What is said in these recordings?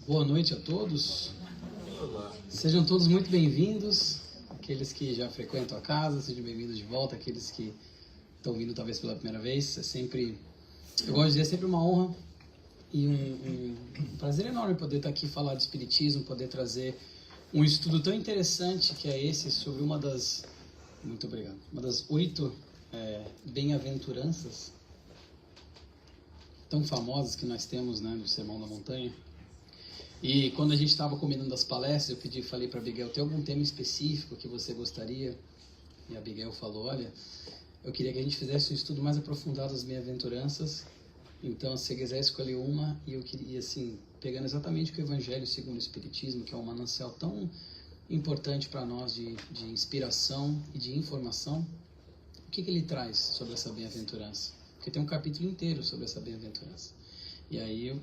Boa noite a todos. Sejam todos muito bem-vindos. Aqueles que já frequentam a casa, sejam bem-vindos de volta. Aqueles que estão vindo talvez pela primeira vez. Eu gosto de dizer, é sempre uma honra e um prazer enorme poder estar aqui e falar de espiritismo, poder trazer um estudo tão interessante que é esse sobre uma das 8 bem-aventuranças tão famosas que nós temos, né, no Sermão da Montanha. E quando a gente estava combinando as palestras, falei para a Abigail, tem algum tema específico que você gostaria? E a Abigail falou, olha, eu queria que a gente fizesse um estudo mais aprofundado das bem-aventuranças. Então, se você quiser escolher uma, e eu queria, assim, pegando exatamente o que o Evangelho segundo o Espiritismo, que é um manancial tão importante para nós de inspiração e de informação, o que ele traz sobre essa bem-aventurança? Porque tem um capítulo inteiro sobre essa bem-aventurança. E aí eu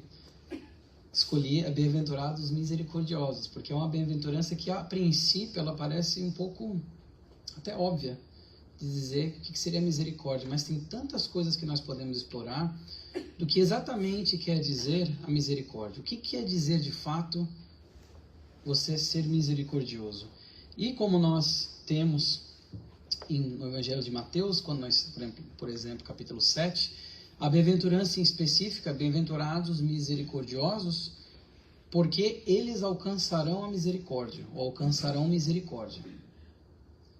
escolhi a bem-aventurados misericordiosos, porque é uma bem-aventurança que, a princípio, ela parece um pouco até óbvia de dizer o que seria misericórdia, mas tem tantas coisas que nós podemos explorar do que exatamente quer dizer a misericórdia. O que quer dizer, de fato, você ser misericordioso? E como nós temos no Evangelho de Mateus, quando nós, por exemplo, capítulo 7, a bem-aventurança em específica, bem-aventurados misericordiosos, porque eles alcançarão a misericórdia, ou alcançarão misericórdia.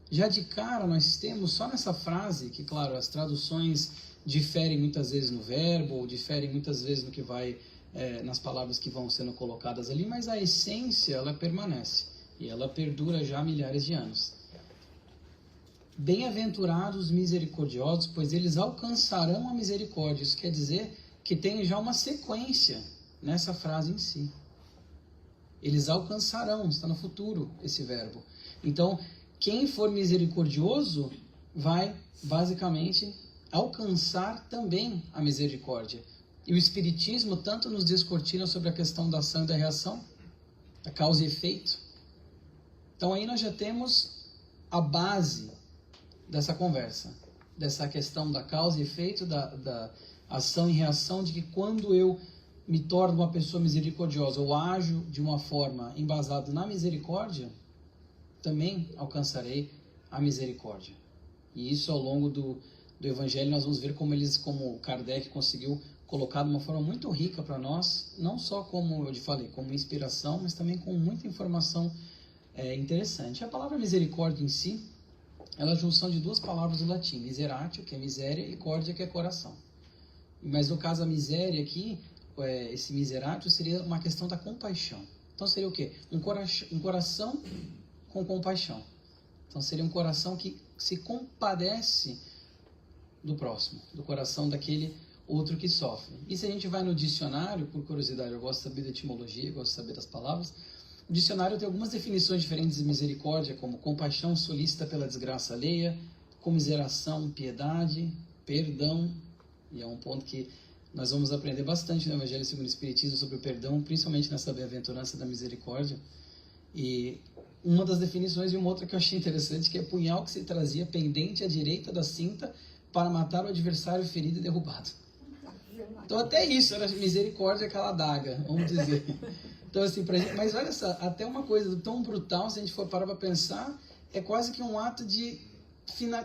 Já de cara nós temos, só nessa frase, que claro, as traduções diferem muitas vezes no verbo, ou diferem muitas vezes no que vai, nas palavras que vão sendo colocadas ali, mas a essência, ela permanece, e ela perdura já há milhares de anos. Bem-aventurados misericordiosos, pois eles alcançarão a misericórdia. Isso quer dizer que tem já uma sequência nessa frase em si. Eles alcançarão, está no futuro esse verbo. Então, quem for misericordioso vai, basicamente, alcançar também a misericórdia. E o Espiritismo tanto nos descortina sobre a questão da ação e da reação, da causa e efeito. Então, aí nós já temos a base dessa conversa, dessa questão da causa e efeito, da ação e reação, de que quando eu me torno uma pessoa misericordiosa, ou ajo de uma forma embasada na misericórdia, também alcançarei a misericórdia. E isso ao longo do Evangelho nós vamos ver como Kardec conseguiu colocar de uma forma muito rica para nós, não só como eu falei, como inspiração, mas também com muita informação interessante. A palavra misericórdia em si, ela é a junção de duas palavras do latim, miseratio, que é miséria, e cordia, que é coração. Mas no caso a miséria aqui, esse miseratio seria uma questão da compaixão. Então seria o quê? Um coração com compaixão. Então seria um coração que se compadece do próximo, do coração daquele outro que sofre. E se a gente vai no dicionário, por curiosidade, eu gosto de saber da etimologia, eu gosto de saber das palavras. O dicionário tem algumas definições diferentes de misericórdia, como compaixão solícita pela desgraça alheia, comiseração, piedade, perdão, e é um ponto que nós vamos aprender bastante no Evangelho segundo o Espiritismo sobre o perdão, principalmente nessa bem-aventurança da misericórdia. E uma das definições e uma outra que eu achei interessante, que é punhal que se trazia pendente à direita da cinta para matar o adversário ferido e derrubado. Então até isso era misericórdia, aquela adaga, vamos dizer. Então, assim, mas olha só, até uma coisa tão brutal, se a gente for parar para pensar, é quase que um ato de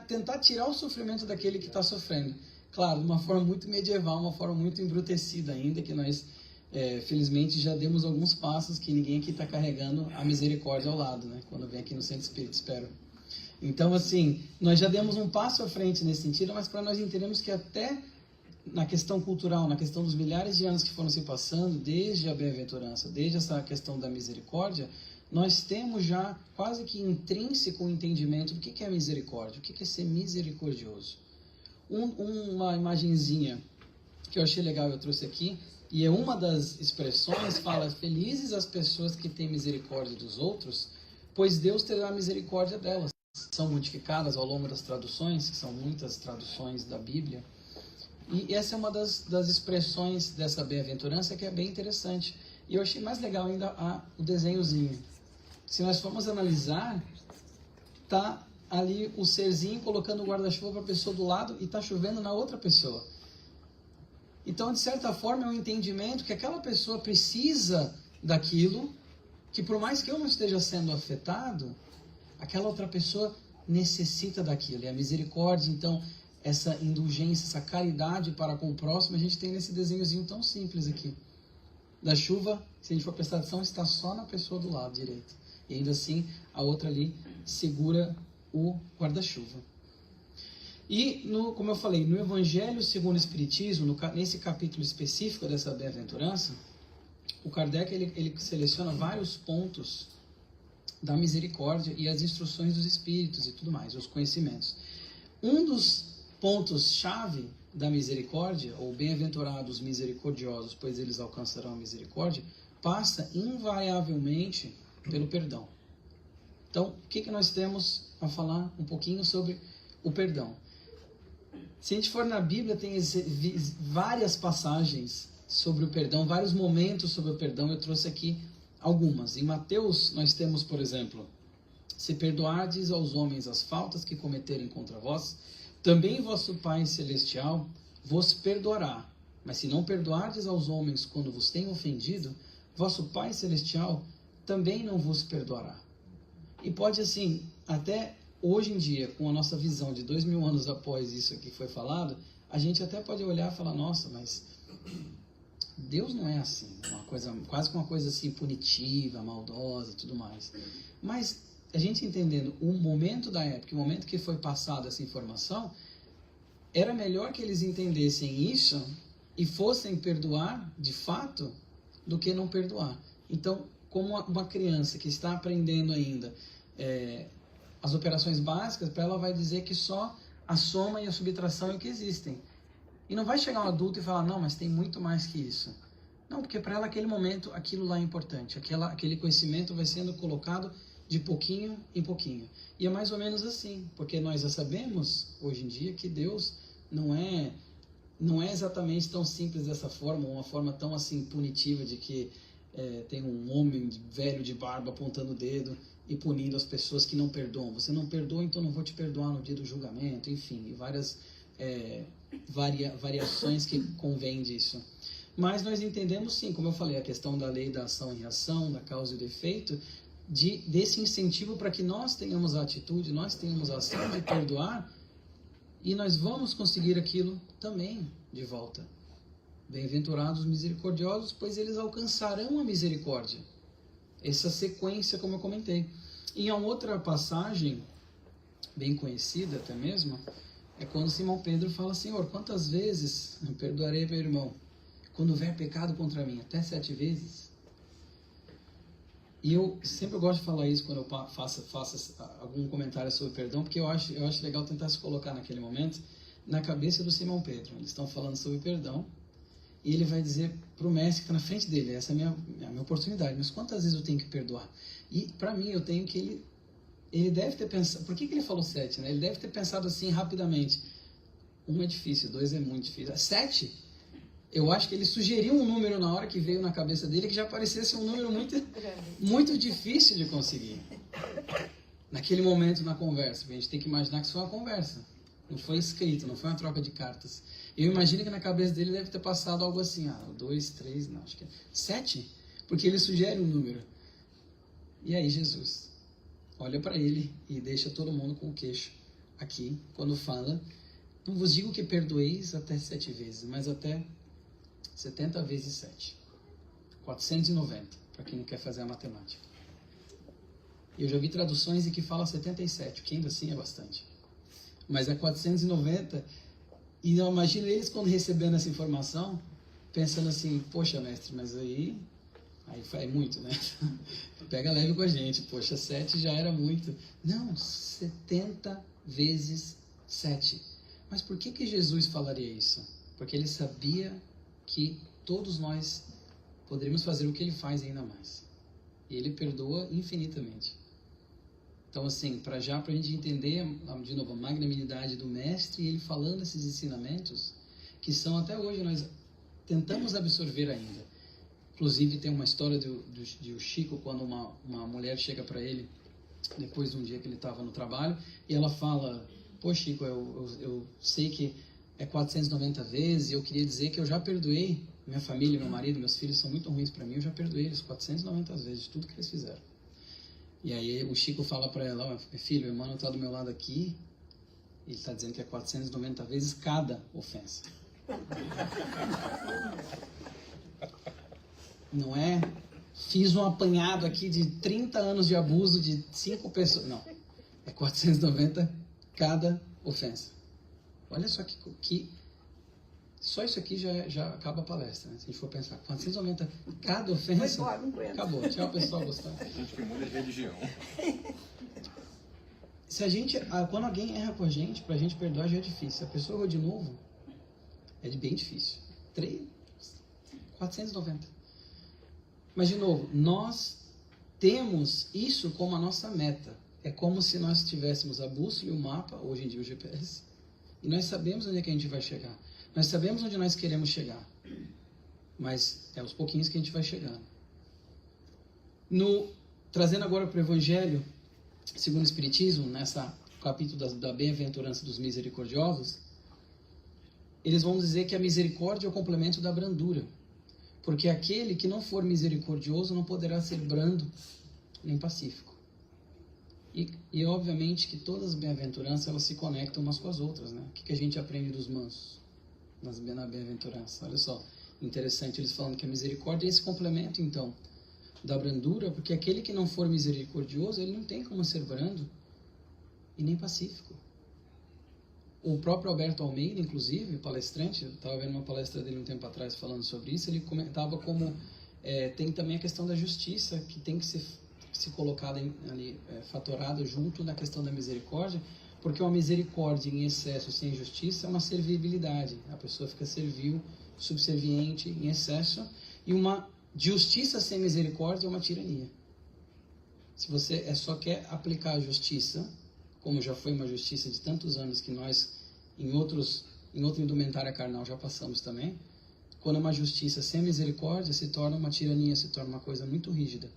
tentar tirar o sofrimento daquele que está sofrendo. Claro, de uma forma muito medieval, uma forma muito embrutecida ainda, que nós, felizmente, já demos alguns passos que ninguém aqui está carregando a misericórdia ao lado, né? Quando vem aqui no Centro Espírita, espero. Então, assim, nós já demos um passo à frente nesse sentido, mas para nós entendermos que até na questão cultural, na questão dos milhares de anos que foram se passando, desde a bem-aventurança, desde essa questão da misericórdia, nós temos já quase que intrínseco o entendimento do que é misericórdia, o que é ser misericordioso. Uma imagenzinha que eu achei legal, eu trouxe aqui, e é uma das expressões, fala, felizes as pessoas que têm misericórdia dos outros, pois Deus terá misericórdia delas. São modificadas ao longo das traduções, que são muitas traduções da Bíblia. E essa é uma das expressões dessa bem-aventurança que é bem interessante. E eu achei mais legal ainda o desenhozinho. Se nós formos analisar, tá ali o serzinho colocando o guarda-chuva para a pessoa do lado e está chovendo na outra pessoa. Então, de certa forma, é um entendimento que aquela pessoa precisa daquilo que, por mais que eu não esteja sendo afetado, aquela outra pessoa necessita daquilo. E a misericórdia, então, essa indulgência, essa caridade para com o próximo, a gente tem nesse desenhozinho tão simples aqui. Da chuva, se a gente for prestar atenção, está só na pessoa do lado direito. E ainda assim, a outra ali segura o guarda-chuva. E, como eu falei, no Evangelho segundo o Espiritismo, nesse capítulo específico dessa bem-aventurança, o Kardec ele seleciona vários pontos da misericórdia e as instruções dos Espíritos e tudo mais, os conhecimentos. Um dos pontos-chave da misericórdia, ou bem-aventurados misericordiosos, pois eles alcançarão a misericórdia, passa invariavelmente pelo perdão. Então, o que nós temos a falar um pouquinho sobre o perdão? Se a gente for na Bíblia, tem várias passagens sobre o perdão, vários momentos sobre o perdão. Eu trouxe aqui algumas. Em Mateus, nós temos, por exemplo, se perdoardes aos homens as faltas que cometerem contra vós, também vosso Pai Celestial vos perdoará. Mas se não perdoardes aos homens quando vos têm ofendido, vosso Pai Celestial também não vos perdoará. E pode assim, até hoje em dia, com a nossa visão de 2000 anos após isso aqui foi falado, a gente até pode olhar e falar, nossa, mas Deus não é assim, quase uma coisa assim punitiva, maldosa e tudo mais. Mas a gente entendendo o momento da época, o momento que foi passada essa informação, era melhor que eles entendessem isso e fossem perdoar de fato do que não perdoar. Então, como uma criança que está aprendendo ainda as operações básicas, para ela vai dizer que só a soma e a subtração é o que existem. E não vai chegar um adulto e falar, não, mas tem muito mais que isso. Não, porque para ela, aquele momento, aquilo lá é importante. Aquele conhecimento vai sendo colocado de pouquinho em pouquinho. E é mais ou menos assim, porque nós já sabemos, hoje em dia, que Deus não é exatamente tão simples dessa forma, uma forma tão assim punitiva de que tem um homem velho de barba apontando o dedo e punindo as pessoas que não perdoam. Você não perdoa, então não vou te perdoar no dia do julgamento, enfim, e várias variações que convém disso. Mas nós entendemos sim, como eu falei, a questão da lei da ação e reação, da causa e do efeito, desse incentivo para que nós tenhamos a atitude, nós tenhamos a ação de perdoar, e nós vamos conseguir aquilo também de volta. Bem-aventurados misericordiosos, pois eles alcançarão a misericórdia. Essa sequência, como eu comentei. Em uma outra passagem, bem conhecida até mesmo, é quando Simão Pedro fala, Senhor, quantas vezes eu perdoarei meu irmão quando houver pecado contra mim? Até 7 vezes? E eu sempre gosto de falar isso quando eu faço algum comentário sobre perdão, porque eu acho legal tentar se colocar naquele momento na cabeça do Simão Pedro. Eles estão falando sobre perdão e ele vai dizer para o mestre que está na frente dele, essa é a minha oportunidade, mas quantas vezes eu tenho que perdoar? E para mim eu tenho que ele deve ter pensado, por que ele falou 7? Né? Ele deve ter pensado assim rapidamente, 1 é difícil, 2 é muito difícil, 7? Eu acho que ele sugeriu um número na hora que veio na cabeça dele que já parecesse um número muito difícil de conseguir. Naquele momento na conversa, a gente tem que imaginar que isso foi uma conversa. Não foi escrito, não foi uma troca de cartas. Eu imagino que na cabeça dele deve ter passado algo assim, 2, 3, não, acho que é 7, porque ele sugere um número. E aí Jesus olha para ele e deixa todo mundo com o queixo aqui, quando fala, não vos digo que perdoeis até 7 vezes, mas até 70 vezes 7. 490, para quem não quer fazer a matemática. Eu já vi traduções em que fala 77, que ainda assim é bastante. Mas é 490, e eu imagino eles quando recebendo essa informação, pensando assim, poxa mestre, mas aí é muito, né? Pega leve com a gente, poxa, 7 já era muito. Não, 70 vezes 7. Mas por que Jesus falaria isso? Porque ele sabia que todos nós poderíamos fazer o que ele faz e ainda mais. E ele perdoa infinitamente. Então, assim, para a gente entender, de novo, a magnanimidade do mestre, e ele falando esses ensinamentos, que são até hoje, nós tentamos absorver ainda. Inclusive, tem uma história de Chico, quando uma mulher chega para ele, depois de um dia que ele estava no trabalho, e ela fala, pô Chico, eu sei que é 490 vezes, e eu queria dizer que eu já perdoei Minha família, meu marido, meus filhos são muito ruins para mim, eu já perdoei eles 490 vezes de tudo que eles fizeram. E aí o Chico fala para ela, filho, o irmão está do meu lado aqui, ele está dizendo que é 490 vezes cada ofensa. Não é, fiz um apanhado aqui de 30 anos de abuso de 5 pessoas. Não, é 490 cada ofensa. Olha só que só isso aqui já acaba a palestra, né? Se a gente for pensar, 490 cada ofensa, acabou. Tchau, pessoal, gostou. A gente que muda de religião. Se a gente, quando alguém erra com a gente, pra gente perdoar já é difícil. Se a pessoa errou de novo, é bem difícil. 490. Mas, de novo, nós temos isso como a nossa meta. É como se nós tivéssemos a bússola e o mapa, hoje em dia o GPS, e nós sabemos onde é que a gente vai chegar. Nós sabemos onde nós queremos chegar. Mas é aos pouquinhos que a gente vai chegando. Trazendo agora para o Evangelho, segundo o Espiritismo, nessa capítulo da bem-aventurança dos misericordiosos, eles vão dizer que a misericórdia é o complemento da brandura. Porque aquele que não for misericordioso não poderá ser brando nem pacífico. E obviamente que todas as bem-aventuranças elas se conectam umas com as outras, né? O que a gente aprende dos mansos na bem-aventurança? Olha só, interessante eles falando que a misericórdia é esse complemento então da brandura, porque aquele que não for misericordioso, ele não tem como ser brando e nem pacífico. O próprio Alberto Almeida, inclusive, palestrante, eu estava vendo uma palestra dele um tempo atrás falando sobre isso, ele comentava como tem também a questão da justiça, que tem que ser colocada ali, fatorada junto na questão da misericórdia, porque uma misericórdia em excesso sem justiça é uma servibilidade, a pessoa fica servil, subserviente em excesso, e uma justiça sem misericórdia é uma tirania. Se você só quer aplicar a justiça, como já foi uma justiça de tantos anos que nós, em outra indumentária carnal, já passamos também, quando é uma justiça sem misericórdia, se torna uma tirania, se torna uma coisa muito rígida.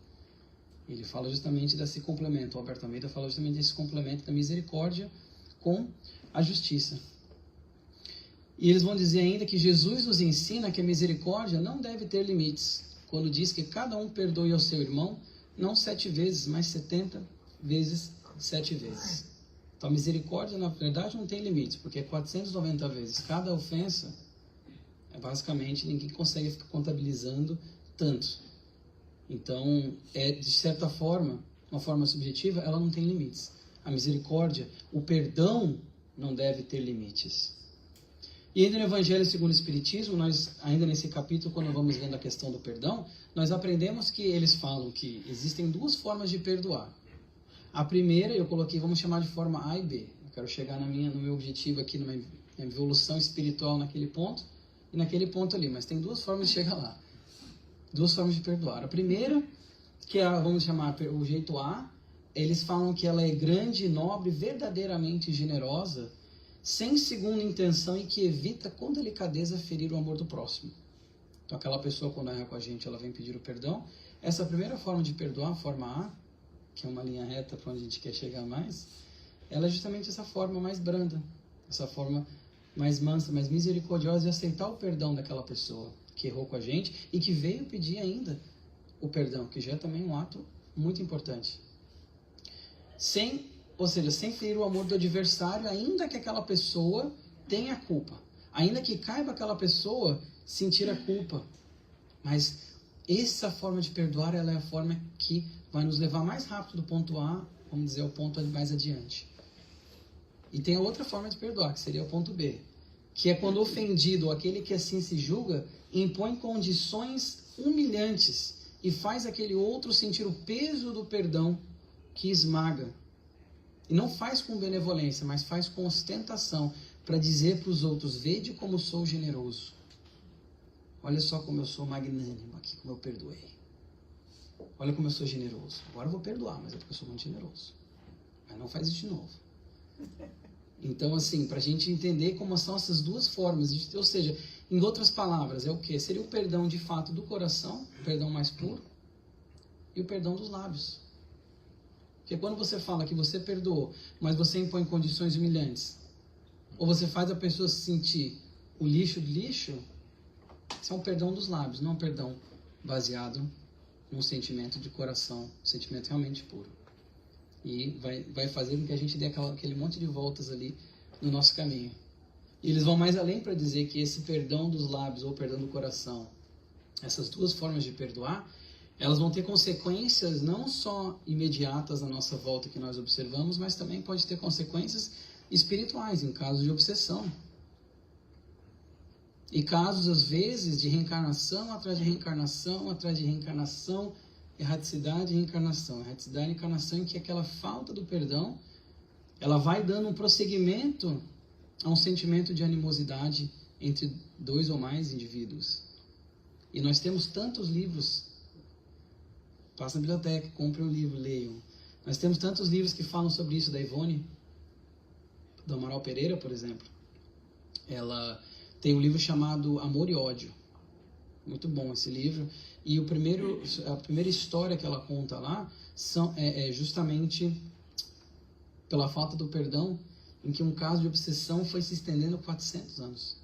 Ele fala justamente desse complemento, o Alberto Almeida fala justamente desse complemento da misericórdia com a justiça. E eles vão dizer ainda que Jesus nos ensina que a misericórdia não deve ter limites, quando diz que cada um perdoe ao seu irmão, não 7 vezes, mas 70 vezes 7 vezes. Então a misericórdia, na verdade, não tem limites, porque é 490 vezes. Cada ofensa, basicamente, ninguém consegue ficar contabilizando tanto. Então, de certa forma, uma forma subjetiva, ela não tem limites. A misericórdia, o perdão, não deve ter limites. E ainda no Evangelho segundo o Espiritismo, nós, ainda nesse capítulo, quando vamos vendo a questão do perdão, nós aprendemos que eles falam que existem 2 formas de perdoar. A primeira, eu coloquei, vamos chamar de forma A e B. Eu quero chegar no meu objetivo aqui, numa evolução espiritual naquele ponto e naquele ponto ali. Mas tem 2 formas de chegar lá. 2 formas de perdoar. A primeira, que é, vamos chamar o jeito A, eles falam que ela é grande, nobre, verdadeiramente generosa, sem segunda intenção e que evita com delicadeza ferir o amor do próximo. Então aquela pessoa quando erra com a gente, ela vem pedir o perdão. Essa primeira forma de perdoar, a forma A, que é uma linha reta para onde a gente quer chegar mais, ela é justamente essa forma mais branda, essa forma mais mansa, mais misericordiosa de aceitar o perdão daquela pessoa que errou com a gente e que veio pedir ainda o perdão, que já é também um ato muito importante. Sem ferir o amor do adversário, ainda que aquela pessoa tenha culpa, ainda que caiba aquela pessoa sentir a culpa. Mas essa forma de perdoar, ela é a forma que vai nos levar mais rápido do ponto A, vamos dizer, ao ponto mais adiante. E tem a outra forma de perdoar, que seria o ponto B, que é quando o ofendido, ou aquele que assim se julga, impõe condições humilhantes e faz aquele outro sentir o peso do perdão que esmaga. E não faz com benevolência, mas faz com ostentação, para dizer para os outros, vede como sou generoso. Olha só como eu sou magnânimo aqui, como eu perdoei. Olha como eu sou generoso. Agora eu vou perdoar, mas é porque eu sou muito generoso. Mas não faz isso de novo. Então, assim, para a gente entender como são essas 2 formas, ou seja, em outras palavras, é o quê? Seria o perdão de fato do coração, o perdão mais puro, e o perdão dos lábios. Porque quando você fala que você perdoou, mas você impõe condições humilhantes, ou você faz a pessoa se sentir o lixo do lixo, Isso é um perdão dos lábios, não um perdão baseado num sentimento de coração, um sentimento realmente puro. E vai fazer com que a gente dê aquele monte de voltas ali no nosso caminho. E eles vão mais além para dizer que esse perdão dos lábios ou perdão do coração, essas duas formas de perdoar, elas vão ter consequências não só imediatas na nossa volta que nós observamos, mas também pode ter consequências espirituais, em casos de obsessão. E casos, às vezes, de reencarnação atrás de reencarnação, atrás de reencarnação, erraticidade e reencarnação. Erraticidade e reencarnação em que aquela falta do perdão, ela vai dando um prosseguimento a um sentimento de animosidade entre dois ou mais indivíduos. E nós temos tantos livros, passa na biblioteca, compre um livro, leiam. Nós temos tantos livros que falam sobre isso, da Ivone, do Amaral Pereira, por exemplo. Ela tem um livro chamado Amor e Ódio. Muito bom esse livro. E a primeira história que ela conta lá é justamente pela falta do perdão, em que um caso de obsessão foi se estendendo 400 anos.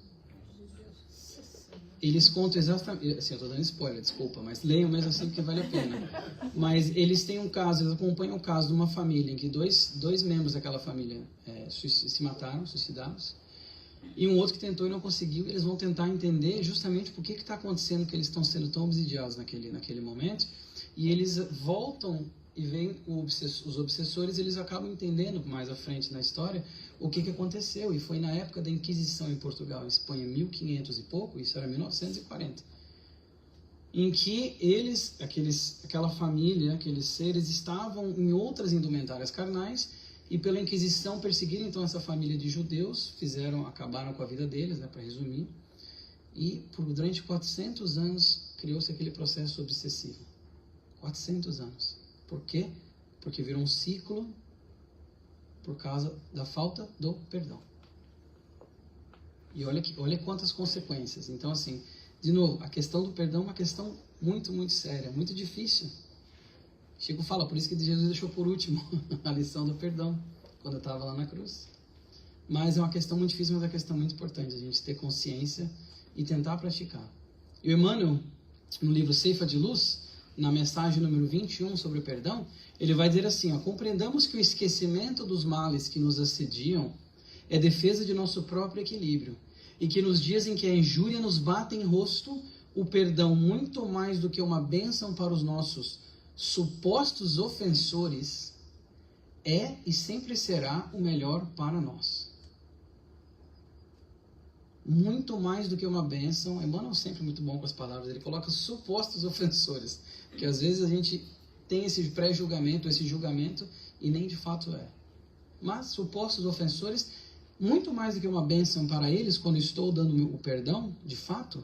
Eles contam exatamente... Assim, eu estou dando spoiler, desculpa, mas leiam mesmo assim porque vale a pena. Mas eles têm um caso, eles acompanham o caso de uma família em que dois membros daquela família se mataram, suicidados, e um outro que tentou e não conseguiu. Eles vão tentar entender justamente por que está acontecendo, que eles estão sendo tão obsidiados naquele momento, e eles voltam e veem os obsessores, eles acabam entendendo mais à frente na história o que aconteceu. E foi na época da Inquisição em Portugal, em Espanha, 1500 e pouco, isso era 1940, em que aquela família, aqueles seres, estavam em outras indumentárias carnais, e pela Inquisição perseguiram então essa família de judeus, acabaram com a vida deles, para resumir, e durante 400 anos criou-se aquele processo obsessivo. 400 anos. Por quê? Porque virou um ciclo por causa da falta do perdão. E olha quantas consequências. Então, assim, de novo, a questão do perdão é uma questão muito, muito séria, muito difícil. Chico fala, por isso que Jesus deixou por último a lição do perdão, quando eu estava lá na cruz. Mas é uma questão muito difícil, mas é uma questão muito importante, a gente ter consciência e tentar praticar. E o Emmanuel, no livro Ceifa de Luz, na mensagem número 21 sobre o perdão, ele vai dizer assim, compreendamos que o esquecimento dos males que nos assediam é defesa de nosso próprio equilíbrio, e que nos dias em que a injúria nos bate em rosto, o perdão, muito mais do que uma bênção para os nossos supostos ofensores, é e sempre será o melhor para nós. Muito mais do que uma bênção. Emmanuel é sempre muito bom com as palavras, ele coloca supostos ofensores, porque às vezes a gente tem esse pré-julgamento, esse julgamento, e nem de fato é. Mas supostos ofensores, muito mais do que uma bênção para eles, quando estou dando o perdão, de fato,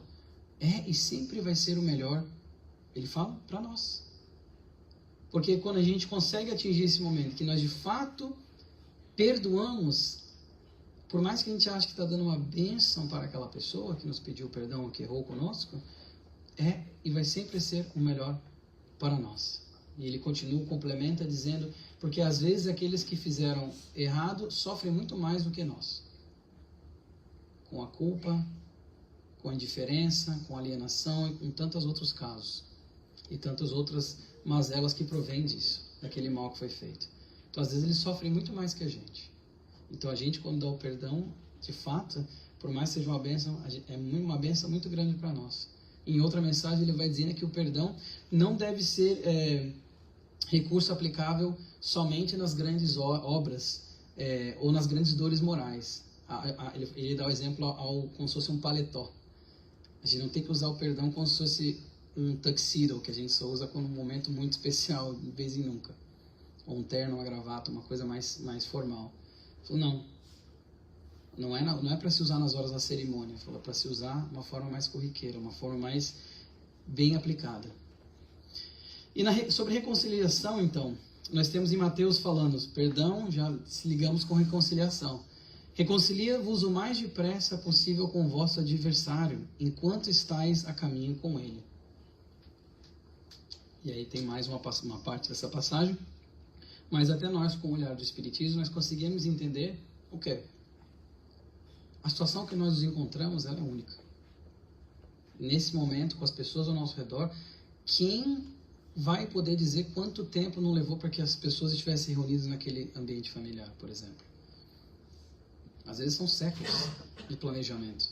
é e sempre vai ser o melhor, ele fala, para nós. Porque quando a gente consegue atingir esse momento, que nós de fato perdoamos, por mais que a gente ache que está dando uma bênção para aquela pessoa que nos pediu perdão ou que errou conosco, é e vai sempre ser o melhor para nós. E ele continua, complementa dizendo, porque às vezes aqueles que fizeram errado sofrem muito mais do que nós. Com a culpa, com a indiferença, com a alienação e com tantos outros casos. E tantas outras mazelas que provém disso, daquele mal que foi feito. Então às vezes eles sofrem muito mais que a gente. Então a gente, quando dá o perdão, de fato, por mais que seja uma bênção, é uma bênção muito grande para nós. Em outra mensagem ele vai dizendo que o perdão não deve ser recurso aplicável somente nas grandes obras ou nas grandes dores morais. Ele dá o exemplo como se fosse um paletó. A gente não tem que usar o perdão como se fosse um tuxedo, que a gente só usa quando um momento muito especial, de vez em nunca. Ou um terno, uma gravata, uma coisa mais formal. Falou, não é para se usar nas horas da cerimônia. Falou, para se usar de uma forma mais corriqueira, uma forma mais bem aplicada. E sobre reconciliação, então, nós temos em Mateus falando, perdão, já se ligamos com reconciliação. Reconcilia-vos o mais depressa possível com o vosso adversário, enquanto estáis a caminho com ele. E aí tem mais uma parte dessa passagem. Mas até nós, com o olhar do Espiritismo, nós conseguimos entender o quê? A situação que nós nos encontramos, ela é única. nesse momento, com as pessoas ao nosso redor, quem vai poder dizer quanto tempo não levou para que as pessoas estivessem reunidas naquele ambiente familiar, por exemplo? Às vezes são séculos de planejamento.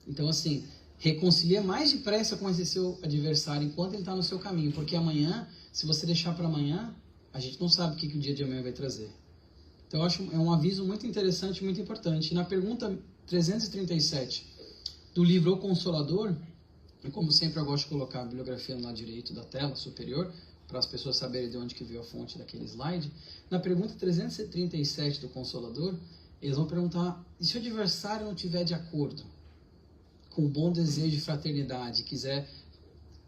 Então, assim, reconcilia mais depressa com esse seu adversário enquanto ele está no seu caminho, porque amanhã, se você deixar para amanhã, a gente não sabe o que o dia de amanhã vai trazer. Então, eu acho um aviso muito interessante, muito importante. Na pergunta 337 do livro O Consolador, e como sempre eu gosto de colocar a bibliografia no lado direito da tela superior, para as pessoas saberem de onde que veio a fonte daquele slide, na pergunta 337 do Consolador, eles vão perguntar, e se o adversário não estiver de acordo com o bom desejo de fraternidade, quiser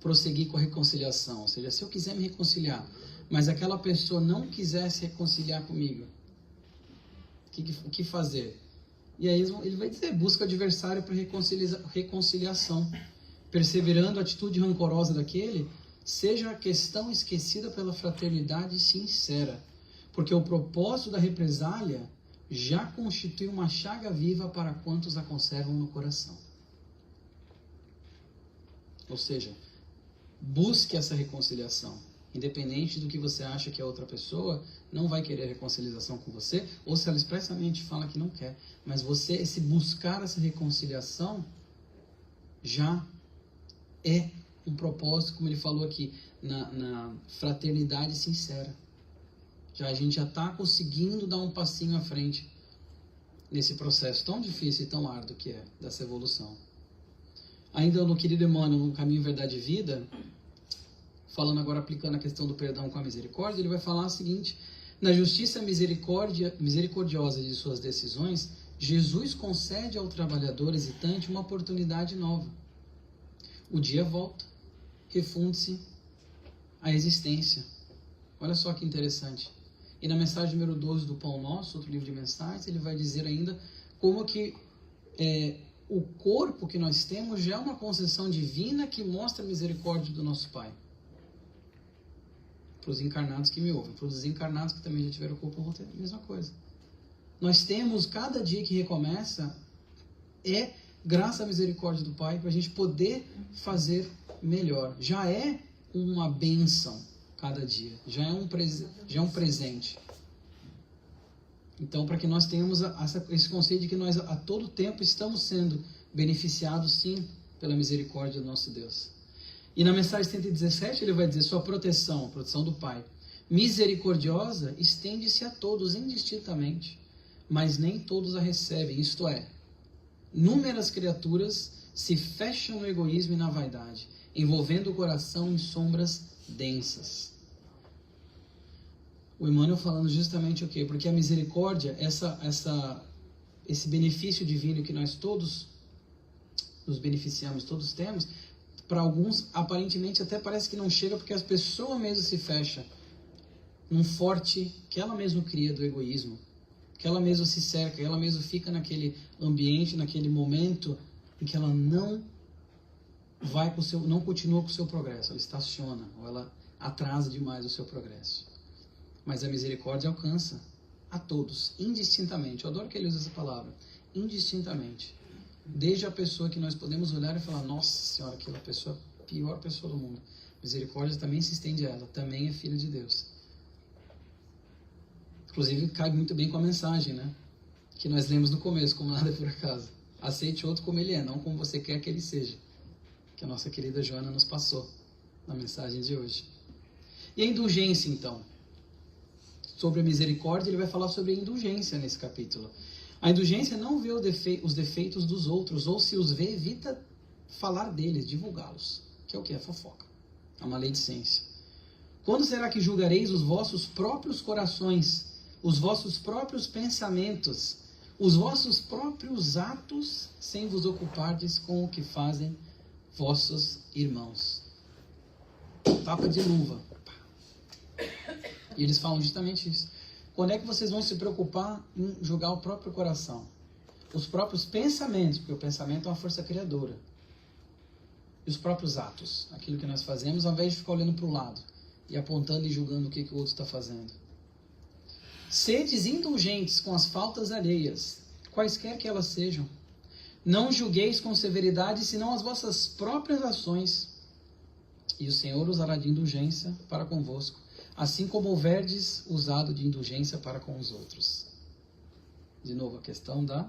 prosseguir com a reconciliação, ou seja, se eu quiser me reconciliar, mas aquela pessoa não quiser se reconciliar comigo, o que fazer? E aí ele vai dizer, busca o adversário para reconciliação, perseverando a atitude rancorosa daquele, seja a questão esquecida pela fraternidade sincera, porque o propósito da represália já constitui uma chaga viva para quantos a conservam no coração. Ou seja, busque essa reconciliação, independente do que você acha que a outra pessoa não vai querer reconciliação com você, ou se ela expressamente fala que não quer, mas você, esse buscar essa reconciliação, já é um propósito, como ele falou aqui, na fraternidade sincera. A gente já está conseguindo dar um passinho à frente nesse processo tão difícil e tão árduo que é dessa evolução. Ainda no querido Emmanuel, no Caminho, Verdade e Vida, falando agora, aplicando a questão do perdão com a misericórdia, ele vai falar o seguinte: na justiça misericordiosa de suas decisões, Jesus concede ao trabalhador hesitante uma oportunidade nova. O dia volta, refunde-se a existência. Olha só que interessante. E na mensagem número 12 do Pão Nosso, outro livro de mensagens, ele vai dizer ainda como que o corpo que nós temos já é uma concessão divina que mostra a misericórdia do nosso Pai. Para os encarnados que me ouvem, para os desencarnados que também já tiveram o corpo, vão ter a mesma coisa. Nós temos, cada dia que recomeça, graças à misericórdia do Pai, para a gente poder fazer melhor. Já é uma bênção cada dia, já é um presente. Então, para que nós tenhamos esse conceito de que nós a todo tempo estamos sendo beneficiados, sim, pela misericórdia do nosso Deus. E na mensagem 117 ele vai dizer, sua proteção, a proteção do Pai, misericordiosa, estende-se a todos indistintamente, mas nem todos a recebem, isto é, númeras criaturas se fecham no egoísmo e na vaidade, envolvendo o coração em sombras densas. O Emmanuel falando justamente o quê? Porque a misericórdia, esse benefício divino que nós todos nos beneficiamos, todos temos, para alguns aparentemente até parece que não chega, porque as pessoas mesmo se fecham num forte que ela mesma cria do egoísmo, que ela mesma se cerca, ela mesma fica naquele ambiente, naquele momento em que ela não continua com o seu progresso, ela estaciona, ou ela atrasa demais o seu progresso. Mas a misericórdia alcança a todos, indistintamente. Eu adoro que ele usa essa palavra, indistintamente. Desde a pessoa que nós podemos olhar e falar, nossa senhora, aquela pessoa, a pior pessoa do mundo. Misericórdia também se estende a ela, também é filha de Deus. Inclusive, cai muito bem com a mensagem, né? Que nós lemos no começo, como nada é por acaso. Aceite outro como ele é, não como você quer que ele seja. Que a nossa querida Joana nos passou na mensagem de hoje. E a indulgência, então? Sobre a misericórdia, ele vai falar sobre a indulgência nesse capítulo. A indulgência não vê os defeitos dos outros, ou se os vê, evita falar deles, divulgá-los. Que é o que? É fofoca. É uma maledicência. Quando será que julgareis os vossos próprios corações, os vossos próprios pensamentos, os vossos próprios atos, sem vos ocupardes com o que fazem vossos irmãos? Tapa de luva. E eles falam justamente isso. Quando é que vocês vão se preocupar em julgar o próprio coração? Os próprios pensamentos, porque o pensamento é uma força criadora. E os próprios atos, aquilo que nós fazemos, ao invés de ficar olhando para o lado e apontando e julgando o que o outro está fazendo. Sedes indulgentes com as faltas alheias, quaisquer que elas sejam, Não julgueis com severidade, senão as vossas próprias ações, e o Senhor usará de indulgência para convosco, assim como houverdes usado de indulgência para com os outros. De novo, a questão da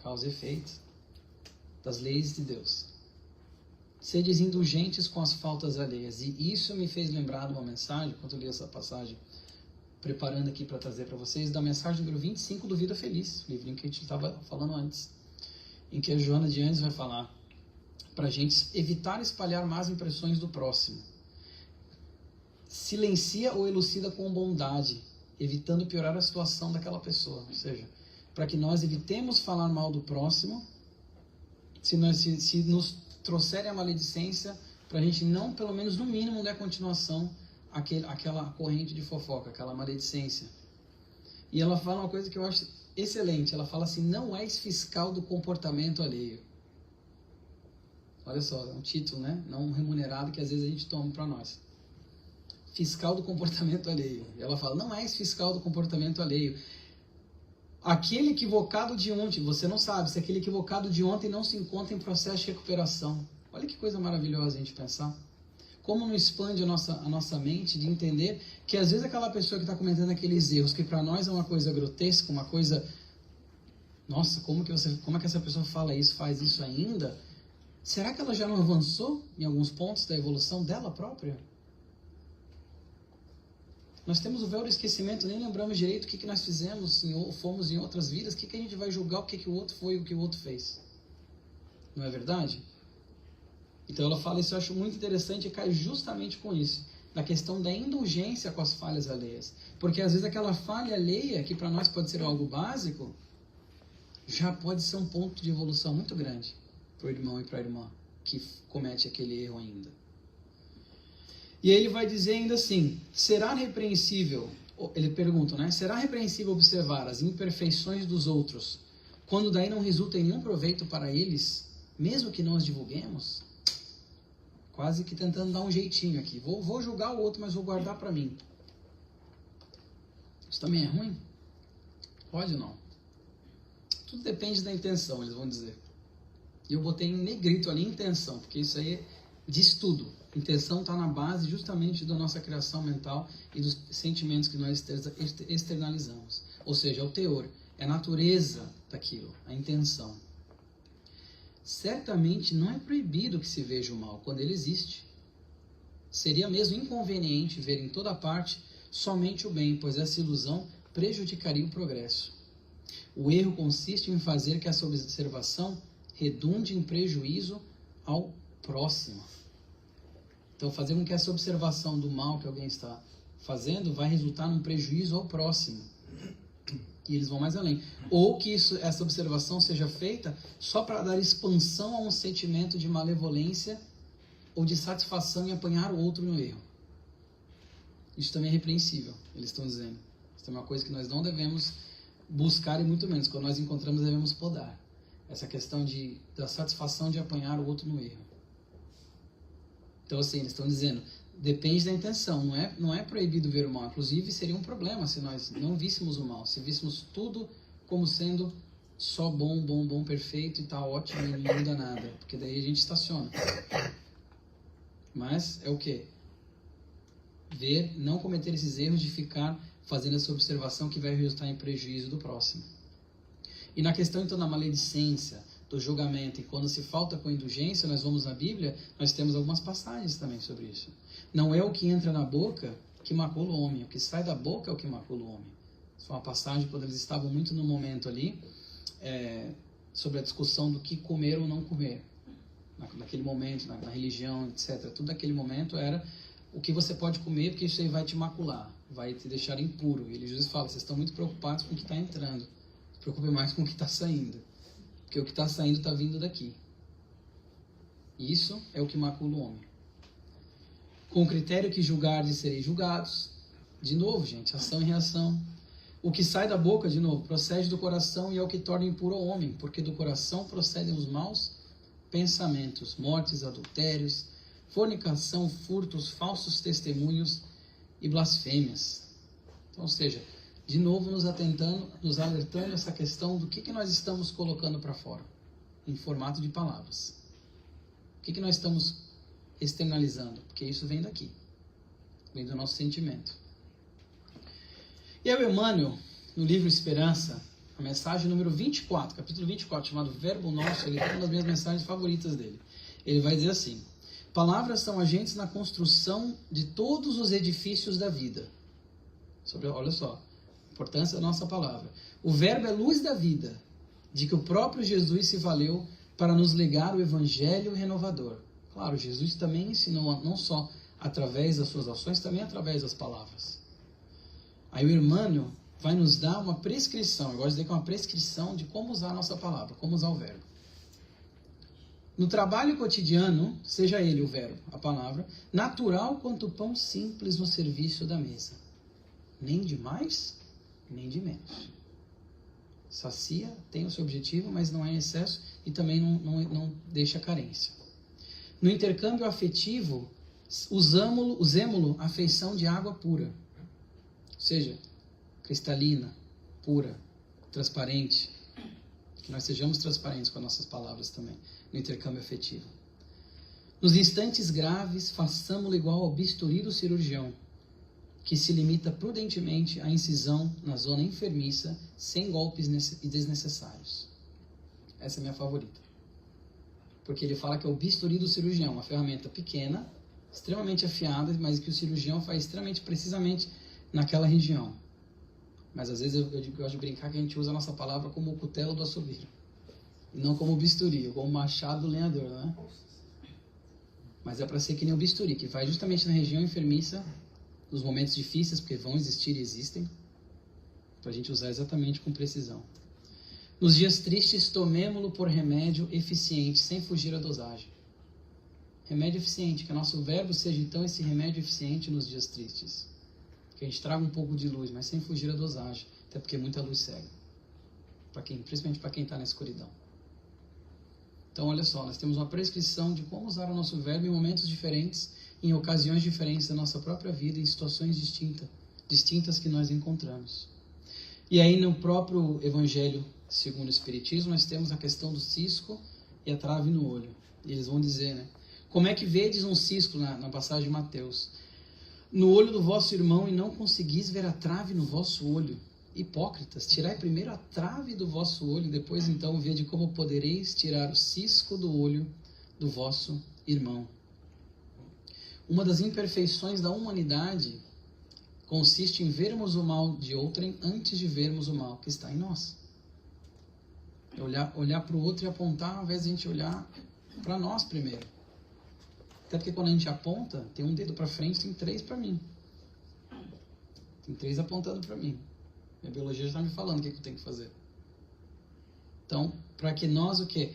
causa e efeito, das leis de Deus. Sedes indulgentes com as faltas alheias. E isso me fez lembrar de uma mensagem, quando eu li essa passagem, preparando aqui para trazer para vocês, da mensagem número 25 do Vida Feliz, o livrinho que a gente estava falando antes, em que a Joana de Andes vai falar para a gente evitar espalhar más impressões do próximo. Silencia ou elucida com bondade, evitando piorar a situação daquela pessoa. Ou seja, para que nós evitemos falar mal do próximo, se nos trouxerem a maledicência, para a gente não, pelo menos no mínimo, dar continuação àquela corrente de fofoca, aquela maledicência. E ela fala uma coisa que eu acho excelente, ela fala assim: não és fiscal do comportamento alheio. Olha só, é um título, né? Não remunerado, que às vezes a gente toma para nós. Fiscal do comportamento alheio. E ela fala: não és fiscal do comportamento alheio. Aquele equivocado de ontem, você não sabe se aquele equivocado de ontem não se encontra em processo de recuperação. Olha que coisa maravilhosa a gente pensar. Como não expande a nossa mente de entender que às vezes aquela pessoa que está cometendo aqueles erros, que para nós é uma coisa grotesca, uma coisa... Nossa, como é que essa pessoa fala isso, faz isso ainda? Será que ela já não avançou em alguns pontos da evolução dela própria? Nós temos o véu do esquecimento, nem lembramos direito o que nós fizemos, fomos em outras vidas, o que a gente vai julgar o que o outro foi e o que o outro fez. Não é verdade? Então ela fala isso, eu acho muito interessante, e cai justamente com isso, na questão da indulgência com as falhas alheias. Porque às vezes aquela falha alheia, que para nós pode ser algo básico, já pode ser um ponto de evolução muito grande para o irmão e para a irmã que comete aquele erro ainda. E aí ele vai dizer ainda assim: será repreensível, ele pergunta, né? Será repreensível observar as imperfeições dos outros, quando daí não resulta em nenhum proveito para eles, mesmo que não as divulguemos? Quase que tentando dar um jeitinho aqui. Vou julgar o outro, mas vou guardar para mim. Isso também é ruim? Pode ou não? Tudo depende da intenção, eles vão dizer. E eu botei em negrito ali intenção, porque isso aí diz tudo. Intenção está na base justamente da nossa criação mental e dos sentimentos que nós externalizamos. Ou seja, é o teor, é a natureza daquilo, a intenção. Certamente não é proibido que se veja o mal quando ele existe. Seria mesmo inconveniente ver em toda parte somente o bem, pois essa ilusão prejudicaria o progresso. O erro consiste em fazer que essa observação redunde em prejuízo ao próximo. Então, fazer com que essa observação do mal que alguém está fazendo vai resultar num prejuízo ao próximo. E eles vão mais além. Ou que essa observação seja feita só para dar expansão a um sentimento de malevolência ou de satisfação em apanhar o outro no erro. Isso também é repreensível, eles estão dizendo. Isso é uma coisa que nós não devemos buscar, e muito menos, quando nós encontramos, devemos podar. Essa questão da satisfação de apanhar o outro no erro. Então, assim, eles estão dizendo, depende da intenção, não é proibido ver o mal. Inclusive, seria um problema se nós não víssemos o mal, se víssemos tudo como sendo só bom, perfeito e tá ótimo e não muda nada, porque daí a gente estaciona. Mas é o quê? Ver, não cometer esses erros de ficar fazendo essa observação que vai resultar em prejuízo do próximo. E na questão, então, da maledicência, do julgamento, e quando se falta com indulgência, nós vamos na Bíblia, nós temos algumas passagens também sobre isso. Não é o que entra na boca que macula o homem, o que sai da boca é o que macula o homem. Isso foi uma passagem quando eles estavam muito no momento ali, sobre a discussão do que comer ou não comer. Naquele momento, na religião, etc. Tudo naquele momento era o que você pode comer, porque isso aí vai te macular, vai te deixar impuro. E Jesus fala, vocês estão muito preocupados com o que está entrando, se preocupe mais com o que está saindo. Porque o que está saindo está vindo daqui. Isso é o que macula o homem. Com o critério que julgardes sereis julgados. De novo, gente, ação e reação. O que sai da boca, de novo, procede do coração e é o que torna impuro o homem, porque do coração procedem os maus pensamentos, mortes, adultérios, fornicação, furtos, falsos testemunhos e blasfêmias. Então, ou seja, de novo nos alertando essa questão do que nós estamos colocando para fora. em formato de palavras. O que nós estamos externalizando? Porque isso vem daqui, vem do nosso sentimento. E aí o Emmanuel, no livro Esperança, a mensagem número 24, capítulo 24, chamado Verbo Nosso, ele tem uma das minhas mensagens favoritas dele. Ele vai dizer assim: palavras são agentes na construção de todos os edifícios da vida. Olha só, a importância da nossa palavra. O verbo é luz da vida, de que o próprio Jesus se valeu para nos legar o evangelho renovador. Claro, Jesus também ensinou, não só através das suas ações, também através das palavras. Aí o Emmanuel vai nos dar uma prescrição, eu gosto de dizer que é uma prescrição de como usar a nossa palavra, como usar o verbo. No trabalho cotidiano, seja ele o verbo, a palavra, natural quanto o pão simples no serviço da mesa. Nem de mais, nem de menos. Sacia, tem o seu objetivo, mas não é em excesso e também não deixa carência. No intercâmbio afetivo, usemo-lo a afeição de água pura. Ou seja, cristalina, pura, transparente. Que nós sejamos transparentes com as nossas palavras também, no intercâmbio afetivo. Nos instantes graves, façamo-lo igual ao bisturi do cirurgião, que se limita prudentemente à incisão na zona enfermiça, sem golpes desnecessários. Essa é a minha favorita. Porque ele fala que é o bisturi do cirurgião, uma ferramenta pequena, extremamente afiada, mas que o cirurgião faz extremamente precisamente naquela região. Mas às vezes eu gosto de brincar que a gente usa a nossa palavra como o cutelo do açougueiro, e não como o bisturi, ou como o machado do lenhador, né? Mas é para ser que nem o bisturi, que vai justamente na região enfermiça, nos momentos difíceis, porque vão existir e existem, para a gente usar exatamente com precisão. Nos dias tristes, tomemo-lo por remédio eficiente, sem fugir à dosagem. Remédio eficiente, que o nosso verbo seja então esse remédio eficiente nos dias tristes. Que a gente traga um pouco de luz, mas sem fugir à dosagem, até porque muita luz cega. Principalmente para quem está na escuridão. Então, olha só, nós temos uma prescrição de como usar o nosso verbo em momentos diferentes, em ocasiões diferentes da nossa própria vida, em situações distintas que nós encontramos. E aí, no próprio Evangelho segundo o Espiritismo, nós temos a questão do cisco e a trave no olho. E eles vão dizer, né? Como é que vedes um cisco na passagem de Mateus? No olho do vosso irmão e não conseguis ver a trave no vosso olho. Hipócritas, tirai primeiro a trave do vosso olho, depois então vede como podereis tirar o cisco do olho do vosso irmão. Uma das imperfeições da humanidade consiste em vermos o mal de outrem antes de vermos o mal que está em nós. Olhar para o outro e apontar, ao invés de a gente olhar para nós primeiro. Até porque quando a gente aponta, tem um dedo para frente, tem 3 para mim. Tem 3 apontando para mim. Minha biologia já está me falando o que eu tenho que fazer. Então, para que nós o quê?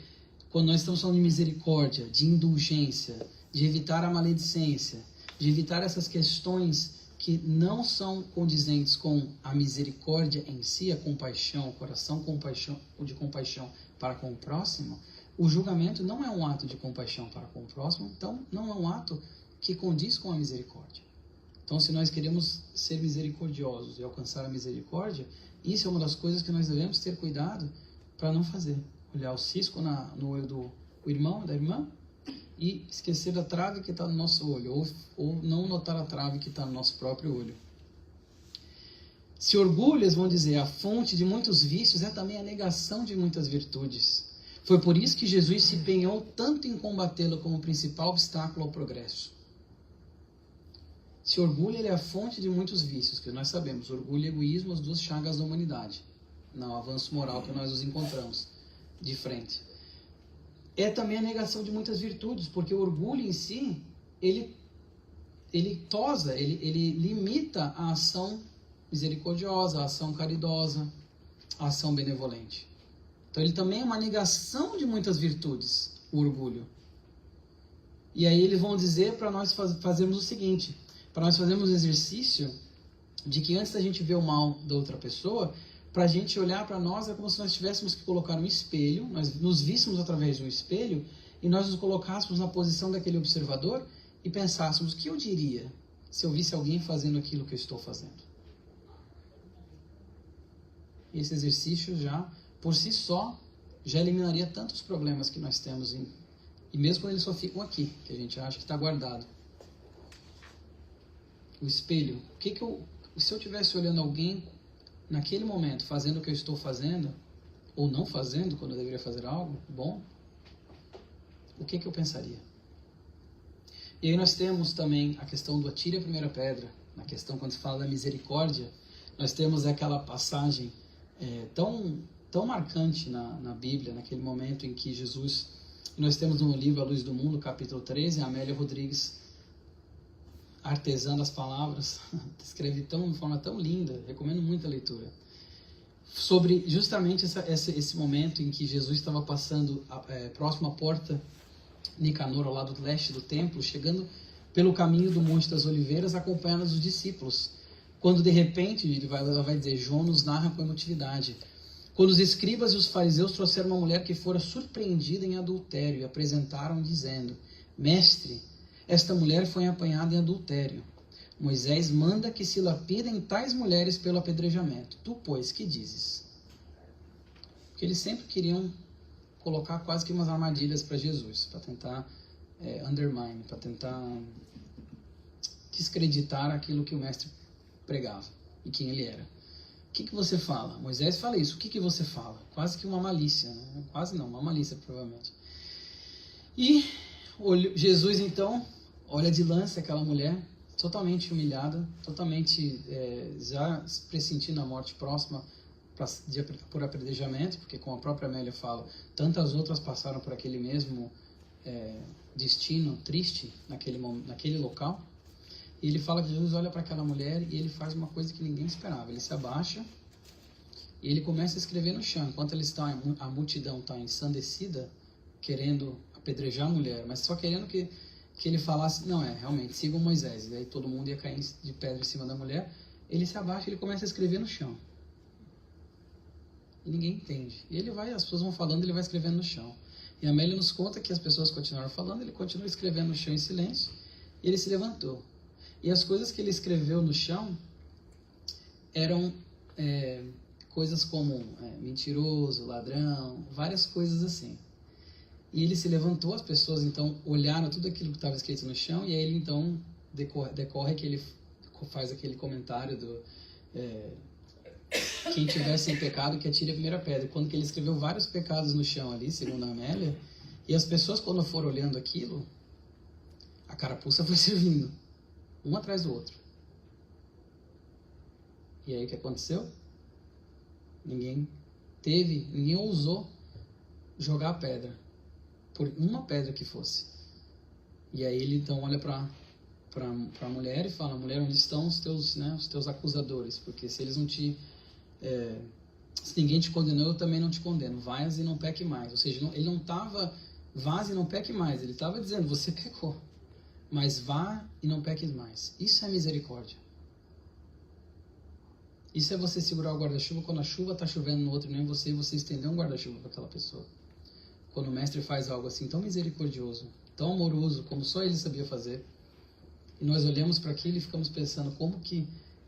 Quando nós estamos falando de misericórdia, de indulgência, de evitar a maledicência, de evitar essas questões que não são condizentes com a misericórdia em si, a compaixão, o coração de compaixão para com o próximo, o julgamento não é um ato de compaixão para com o próximo, então não é um ato que condiz com a misericórdia. Então, se nós queremos ser misericordiosos e alcançar a misericórdia, isso é uma das coisas que nós devemos ter cuidado para não fazer. Olhar o cisco no olho do irmão, da irmã, e esquecer da trave que está no nosso olho, ou não notar a trave que está no nosso próprio olho. Se orgulho, eles vão dizer, a fonte de muitos vícios é também a negação de muitas virtudes. Foi por isso que Jesus se empenhou tanto em combatê-lo como principal obstáculo ao progresso. Se orgulho ele é a fonte de muitos vícios, que nós sabemos, orgulho e egoísmo, as 2 chagas da humanidade, no avanço moral que nós nos encontramos de frente. É também a negação de muitas virtudes, porque o orgulho em si, ele tosa, ele limita a ação misericordiosa, a ação caridosa, a ação benevolente. Então ele também é uma negação de muitas virtudes, o orgulho. E aí eles vão dizer para nós fazermos o seguinte, para nós fazermos o exercício de que antes da gente ver o mal da outra pessoa, para a gente olhar para nós é como se nós tivéssemos que colocar um espelho, nós nos víssemos através de um espelho e nós nos colocássemos na posição daquele observador e pensássemos, o que eu diria se eu visse alguém fazendo aquilo que eu estou fazendo? Esse exercício já, por si só, já eliminaria tantos problemas que nós temos, e mesmo quando eles só ficam aqui, que a gente acha que está guardado. O espelho. Se eu estivesse olhando alguém naquele momento, fazendo o que eu estou fazendo, ou não fazendo, quando eu deveria fazer algo bom, o que eu pensaria? E aí nós temos também a questão do atire a primeira pedra. Na questão, quando se fala da misericórdia, nós temos aquela passagem tão marcante na Bíblia, naquele momento em que Jesus... Nós temos no livro A Luz do Mundo, capítulo 13, a Amélia Rodrigues, artesã das palavras, escreve de forma tão linda, recomendo muito a leitura, sobre justamente esse momento em que Jesus estava passando próximo à porta Nicanor, ao lado leste do templo, chegando pelo caminho do Monte das Oliveiras, acompanhando os discípulos, quando de repente, ela vai dizer, João nos narra com emotividade, quando os escribas e os fariseus trouxeram uma mulher que fora surpreendida em adultério e apresentaram dizendo, Mestre, esta mulher foi apanhada em adultério. Moisés manda que se lapidem tais mulheres pelo apedrejamento. Tu, pois, que dizes? Porque eles sempre queriam colocar quase que umas armadilhas para Jesus, para tentar undermine, para tentar descreditar aquilo que o mestre pregava e quem ele era. O que você fala? Moisés fala isso. O que você fala? Quase que uma malícia, né? Quase não, uma malícia provavelmente. E Jesus então olha de lance aquela mulher, totalmente humilhada, totalmente já pressentindo a morte próxima por apedrejamento, porque como a própria Amélia fala, tantas outras passaram por aquele mesmo destino triste naquele local. E ele fala que Jesus olha para aquela mulher e ele faz uma coisa que ninguém esperava. Ele se abaixa e ele começa a escrever no chão. Enquanto a multidão está ensandecida, querendo apedrejar a mulher, mas só querendo que ele falasse, não, realmente, sigam Moisés. E daí todo mundo ia cair de pedra em cima da mulher. Ele se abaixa e ele começa a escrever no chão. E ninguém entende. E as pessoas vão falando, ele vai escrevendo no chão. E a Amélia nos conta que as pessoas continuaram falando, ele continua escrevendo no chão em silêncio, e ele se levantou. E as coisas que ele escreveu no chão eram coisas como mentiroso, ladrão, várias coisas assim. E ele se levantou, as pessoas então olharam tudo aquilo que estava escrito no chão, e aí ele então decorre que ele faz aquele comentário do quem tiver sem pecado que atire a primeira pedra. Quando que ele escreveu vários pecados no chão ali, segundo a Amélia, e as pessoas quando foram olhando aquilo, a carapuça foi servindo, um atrás do outro. E aí o que aconteceu? Ninguém ousou jogar a pedra, por uma pedra que fosse. E aí ele então olha para a mulher e fala, mulher, onde estão os teus acusadores? Porque se eles não se ninguém te condenou, eu também não te condeno. Vais e não peque mais. Ou seja, ele não estava, vás e não peque mais. Ele estava dizendo, você pecou, mas vá e não peques mais. Isso é misericórdia. Isso é você segurar o guarda-chuva quando a chuva está chovendo no outro, nem você estender um guarda-chuva para aquela pessoa. Quando o mestre faz algo assim tão misericordioso, tão amoroso, como só ele sabia fazer, e nós olhamos para aquilo e ficamos pensando,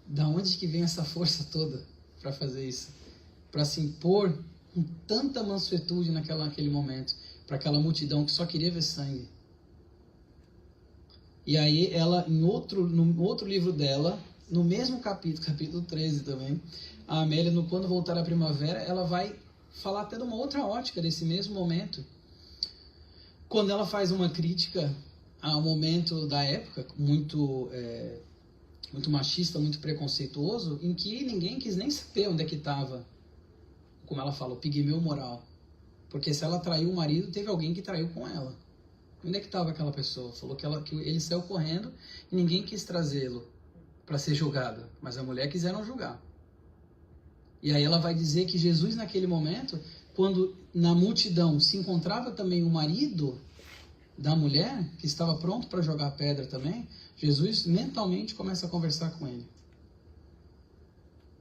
da onde que vem essa força toda para fazer isso? Para se impor com tanta mansuetude naquele momento, para aquela multidão que só queria ver sangue. E aí ela, no outro livro dela, no mesmo capítulo 13 também, a Amélia, quando voltar à primavera, ela vai falar até de uma outra ótica desse mesmo momento. Quando ela faz uma crítica ao momento da época, muito machista, muito preconceituoso, em que ninguém quis nem saber onde é que estava, como ela fala, o pigmeu moral. Porque se ela traiu o marido, teve alguém que traiu com ela. Onde é que estava aquela pessoa? Falou que ele saiu correndo e ninguém quis trazê-lo para ser julgado, mas a mulher quiseram julgar. E aí ela vai dizer que Jesus, naquele momento, quando na multidão se encontrava também o marido da mulher, que estava pronto para jogar a pedra também, Jesus mentalmente começa a conversar com ele.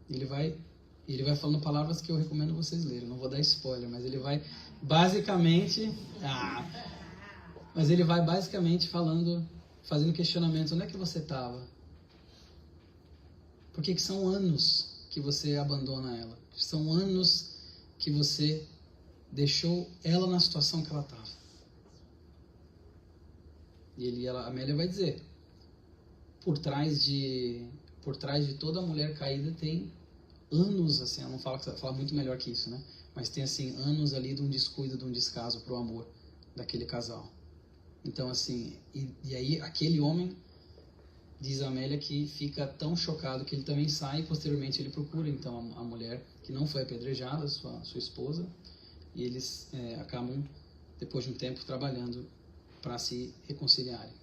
Ele vai falando palavras que eu recomendo vocês lerem, não vou dar spoiler, mas ele vai basicamente fazendo questionamento, onde é que você estava? Por que são anos que você abandona ela? São anos que você deixou ela na situação que ela estava. E a Amélia vai dizer, por trás de toda mulher caída tem anos, assim, ela não fala muito melhor que isso, né? Mas tem, assim, anos ali de um descuido, de um descaso pro amor daquele casal. Então, assim, e aí aquele homem, diz a Amélia, que fica tão chocado que ele também sai e posteriormente ele procura, então, a mulher que não foi apedrejada, sua esposa, e eles acabam, depois de um tempo, trabalhando para se reconciliarem.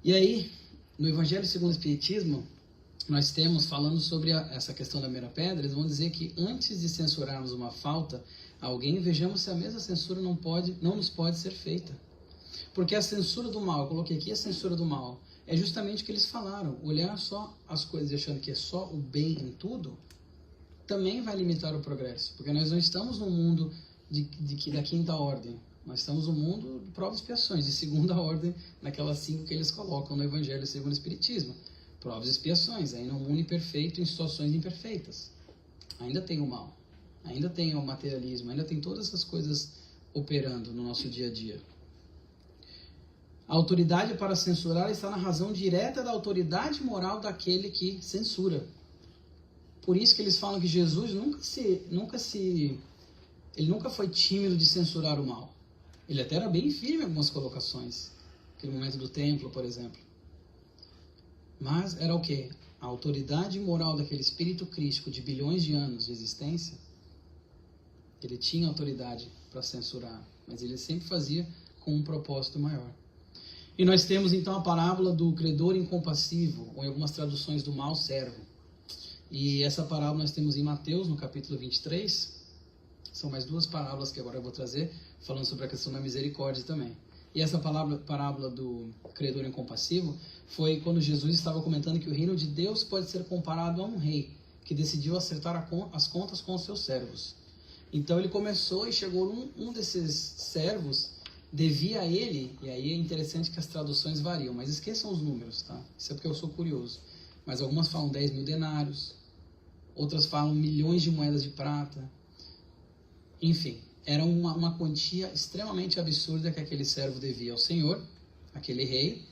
E aí, no Evangelho segundo o Espiritismo, nós temos, falando sobre essa questão da primeira pedra, eles vão dizer que antes de censurarmos uma falta a alguém, vejamos se a mesma censura não nos pode ser feita. Porque a censura do mal, eu coloquei aqui a censura do mal, é justamente o que eles falaram. Olhar só as coisas achando que é só o bem em tudo, também vai limitar o progresso. Porque nós não estamos num mundo da quinta ordem. Nós estamos no mundo de provas e expiações, de segunda ordem, naquelas 5 que eles colocam no Evangelho segundo o Espiritismo. Provas e expiações, ainda um mundo imperfeito em situações imperfeitas. Ainda tem o mal, ainda tem o materialismo, ainda tem todas essas coisas operando no nosso dia a dia. A autoridade para censurar está na razão direta da autoridade moral daquele que censura. Por isso que eles falam que Jesus ele nunca foi tímido de censurar o mal. Ele até era bem firme em algumas colocações. Aquele momento do templo, por exemplo. Mas era o quê? A autoridade moral daquele espírito crístico de bilhões de anos de existência, ele tinha autoridade para censurar, mas ele sempre fazia com um propósito maior. E nós temos então a parábola do credor incompassivo, ou em algumas traduções do mau servo. E essa parábola nós temos em Mateus, no capítulo 23. São mais 2 parábolas que agora eu vou trazer, falando sobre a questão da misericórdia também. E essa parábola do credor incompassivo foi quando Jesus estava comentando que o reino de Deus pode ser comparado a um rei que decidiu acertar as contas com os seus servos. Então ele começou e chegou um desses servos, devia a ele, e aí é interessante que as traduções variam, mas esqueçam os números, tá? Isso é porque eu sou curioso. Mas algumas falam 10 mil denários, outras falam milhões de moedas de prata. Enfim, era uma quantia extremamente absurda que aquele servo devia ao Senhor, aquele rei,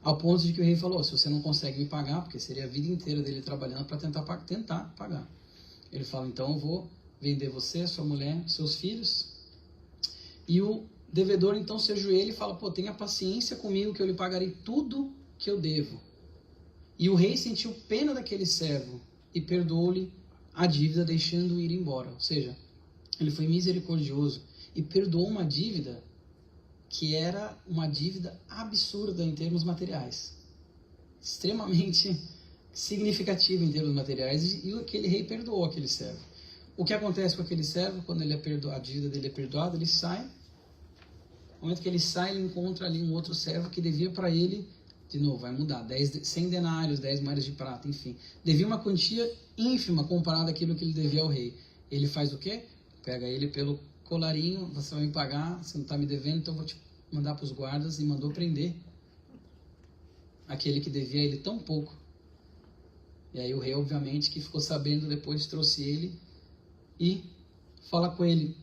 ao ponto de que o rei falou, se você não consegue me pagar, porque seria a vida inteira dele trabalhando para tentar pagar. Ele fala, então eu vou vender você, sua mulher, seus filhos. E o devedor então se ajoelha e fala, tenha paciência comigo que eu lhe pagarei tudo que eu devo. E o rei sentiu pena daquele servo e perdoou-lhe a dívida, deixando-o ir embora. Ou seja, ele foi misericordioso e perdoou uma dívida que era uma dívida absurda em termos materiais. Extremamente significativa em termos materiais, e aquele rei perdoou aquele servo. O que acontece com aquele servo, quando ele a dívida dele é perdoada, ele sai. No momento que ele sai, ele encontra ali um outro servo que devia para ele, de novo, vai mudar, 100 denários, 10 moedas de prata, enfim. Devia uma quantia ínfima comparada àquilo que ele devia ao rei. Ele faz o quê? Pega ele pelo colarinho, você vai me pagar, você não está me devendo, então eu vou te mandar para os guardas, e mandou prender aquele que devia a ele tão pouco. E aí o rei, obviamente, que ficou sabendo depois, trouxe ele e fala com ele,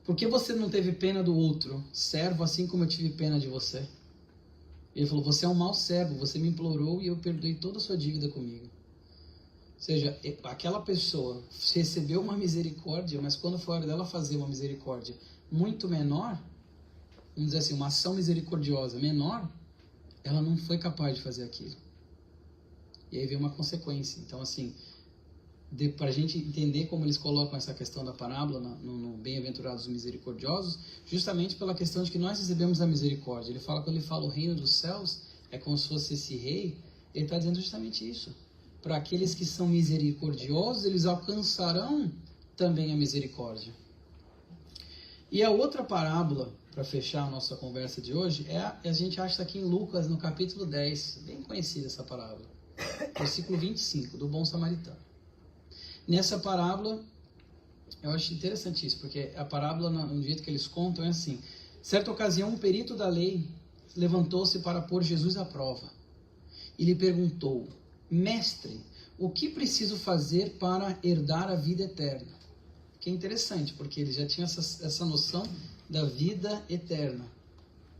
por que você não teve pena do outro servo, assim como eu tive pena de você? Ele falou, você é um mau servo, você me implorou e eu perdoei toda a sua dívida comigo. Ou seja, aquela pessoa recebeu uma misericórdia, mas quando foi a hora dela fazer uma misericórdia muito menor, vamos dizer assim, uma ação misericordiosa menor, ela não foi capaz de fazer aquilo. E aí veio uma consequência. Então, assim, para a gente entender como eles colocam essa questão da parábola no Bem-aventurados Misericordiosos, justamente pela questão de que nós recebemos a misericórdia. Quando ele fala o reino dos céus, é como se fosse esse rei, ele está dizendo justamente isso. Para aqueles que são misericordiosos, eles alcançarão também a misericórdia. E a outra parábola, para fechar a nossa conversa de hoje, a gente acha aqui em Lucas, no capítulo 10, bem conhecida essa parábola, versículo 25, do Bom Samaritano. Nessa parábola, eu acho interessante isso, porque a parábola, no jeito que eles contam, é assim: certa ocasião, um perito da lei levantou-se para pôr Jesus à prova e lhe perguntou: Mestre, o que preciso fazer para herdar a vida eterna? que é interessante, porque ele já tinha essa noção da vida eterna,